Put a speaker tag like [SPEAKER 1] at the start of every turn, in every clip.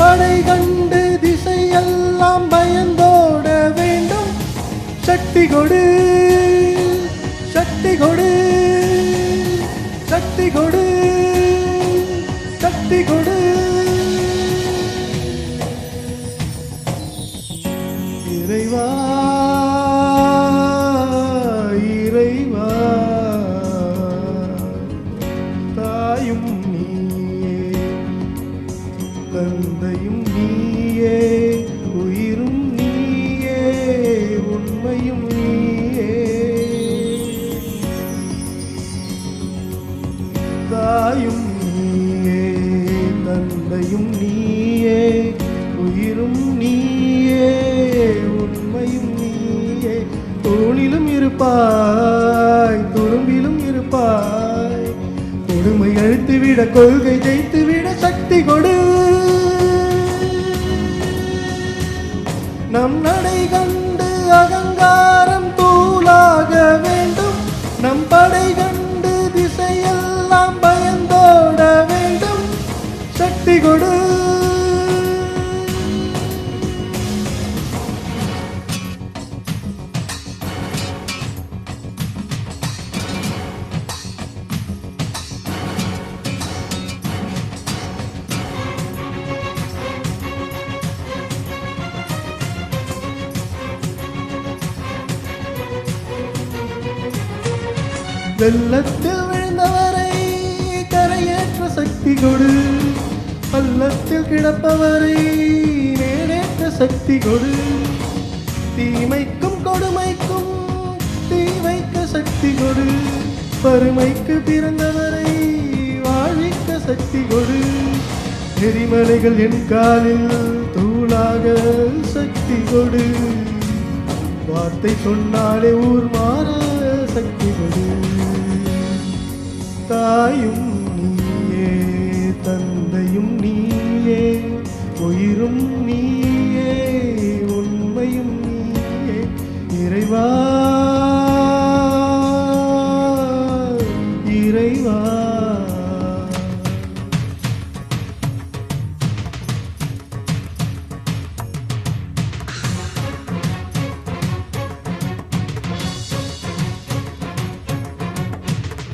[SPEAKER 1] படை கண்டு திசையெல்லாம் பயந்தோட வேண்டும். சக்தி கொடு, சக்தி கொடு, சக்தி கொடு, சக்தி கொடு. இறைவா இறைவா தாயும் நீயே தந்தையும் நீயே உயிரும் நீயே உண்மையும் நீயே. தாயும் நீயே தந்தையும் நீயே உயிரும் நீயே உண்மையும் நீயே. தூணிலும் இருப்பாய் துரும்பிலும் இருப்பாய். கொடுமை அழித்துவிட கொள்கை ஜெயித்துவிட சக்தி கொடு. நம் நடை கண்டு அகங்காரம் தூளாக வேண்டும். நம் படை கண்டு திசையெல்லாம் பயந்தோட வேண்டும். சக்தி கொடு. வெள்ளத்தில் விழுந்தவரை கரையேற்ற சக்தி கொடு. பள்ளத்தில் கிடப்பவரை நேரேற்ற சக்தி கொடு. தீமைக்கும் கொடுமைக்கும் தீ வைக்க சக்தி கொடு. வறுமைக்கு பிறந்தவரை வாழ்விக்க சக்தி கொடு. எரிமலைகள் என் காலில் தூளாக சக்தி கொடு. வார்த்தை சொன்னாலே ஊர் மாற சக்தி கொடு. தாயும் நீயே தந்தையும் நீயே உயிரும் நீயே உண்மையும் நீயே. இறைவா இறைவா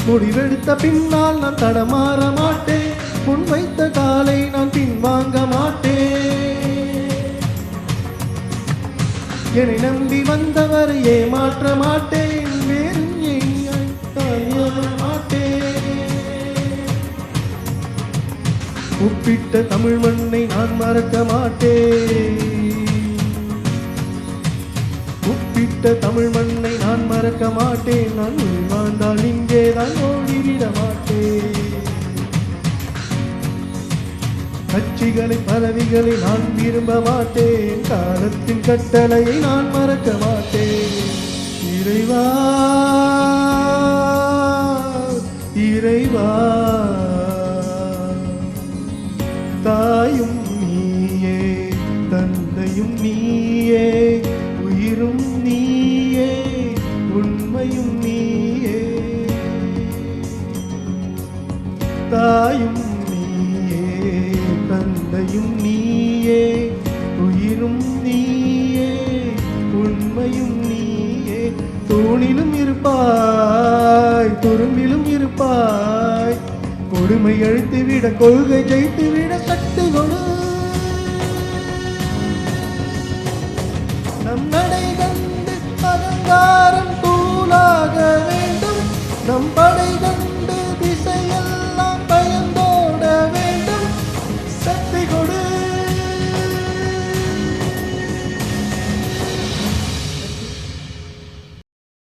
[SPEAKER 1] முடிவெடுத்த பின்னால் நான் தடமாற மாட்டேன். முன் வைத்த காலை நான் பின்வாங்க மாட்டேன். என்னை நம்பி வந்தவரை ஏமாற்ற மாட்டேன். வேறு மாட்டேன். உப்பிட்ட தமிழ் மண்ணை நான் மறக்க மாட்டேன். உப்பிட்ட தமிழ் மண்ணை நான் மறக்க மாட்டேன். நான் வாழ்ந்தால் இங்கே தான் ஓடிவிட மாட்டேன். கட்சிகளை பதவிகளை நான் விரும்ப மாட்டேன். காலத்தின் கட்டளையை நான் மறக்க மாட்டேன். இறைவா இறைவா தாயும் நீயே தந்தையும் நீயே உயிரும் நீயே உண்மையும் நீயே. தாயும் நீயே தந்தையும் நீயே உயிரும் நீயே உண்மையும் நீயே. தூணிலும் இருப்பாய் துரும்பிலும் இருப்பாய். கொடுமை அழித்துவிட கொள்கை ஜெயித்துவிட சக்தி கொடு. நம் நடை கண்டு அகங்காரம் தூளாக வேண்டும். நம் படை கண்டு